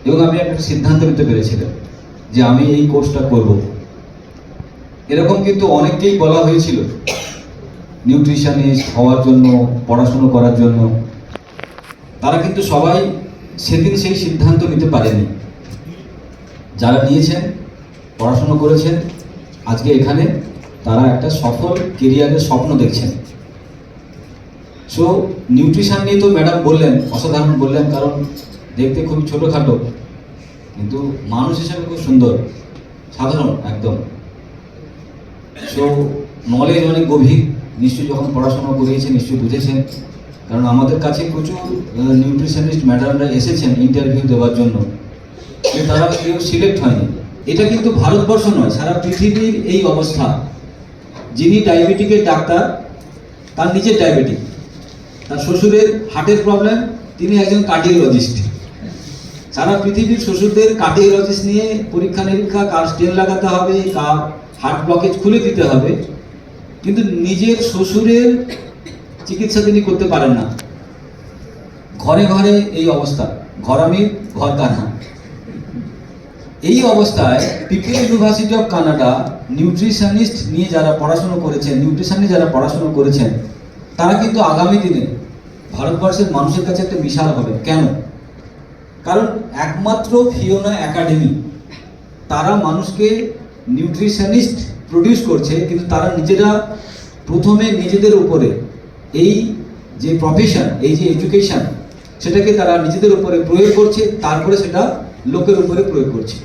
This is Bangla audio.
এবং আপনি একটা সিদ্ধান্ত নিতে পেরেছিলেন যে আমি এই কোর্সটা করব। এরকম কিন্তু অনেককেই বলা হয়েছিল নিউট্রিশনিস্ট হওয়ার জন্য, পড়াশুনো করার জন্য। তারা কিন্তু সবাই সেদিন সেই সিদ্ধান্ত নিতে পারেনি। যারা নিয়েছেন, পড়াশুনো করেছেন, আজকে এখানে তারা একটা সফল কেরিয়ারের স্বপ্ন দেখছেন। সো নিউট্রিশন নিয়ে তো ম্যাডাম বললেন, অসাধারণ বললেন, কারণ দেখতে খুব ছোটোখাটো কিন্তু মানুষ হিসাবে খুব সুন্দর, সাধারণ একদম। সো নলেজ অনেক গভীর, নিশ্চয়ই যখন পড়াশোনা করিয়েছেন নিশ্চয়ই বুঝেছেন। কারণ আমাদের কাছে প্রচুর নিউট্রিশনিস্ট ম্যাডামরা এসেছেন ইন্টারভিউ দেওয়ার জন্য, কিন্তু তারা কেউ সিলেক্ট হয়নি। এটা কিন্তু ভারতবর্ষ নয়, সারা পৃথিবীর এই অবস্থা। যিনি ডায়াবেটিকের ডাক্তার, তার নিজের ডায়াবেটিক, তার শ্বশুরের হার্টের প্রবলেম, তিনি একজন কার্ডিওলজিস্ট। সারা পৃথিবীর শ্বশুরদের কার্ডিওলজিস্ট নিয়ে পরীক্ষা নিরীক্ষা, কার স্টেন লাগাতে হবে, কার হার্ট ব্লকেজ খুলে দিতে হবে, কিন্তু নিজের শ্বশুরের চিকিৎসা তিনি করতে পারেন না। ঘরে ঘরে এই অবস্থা, ঘর আমি ঘর কানা। এই অবস্থায় people university of Canada nutritionist নিয়ে যারা পড়াশোনা করেছেন, নিউট্রিশন নিয়ে যারা পড়াশোনা করেছেন, তারা কিন্তু আগামী দিনে ভারতবর্ষের মানুষের কাছে একটা মিশাল হবে। কেন? কারণ একমাত্র ফিওনা একাডেমি, তারা মানুষকে নিউট্রিশনিস্ট প্রডিউস করছে, কিন্তু তারা নিজেরা প্রথমে নিজেদের উপরে এই যে প্রফেশন, এই যে এডুকেশন, সেটাকে তারা নিজেদের উপরে প্রয়োগ করছে, তারপরে সেটা লোকের উপরে প্রয়োগ করছে।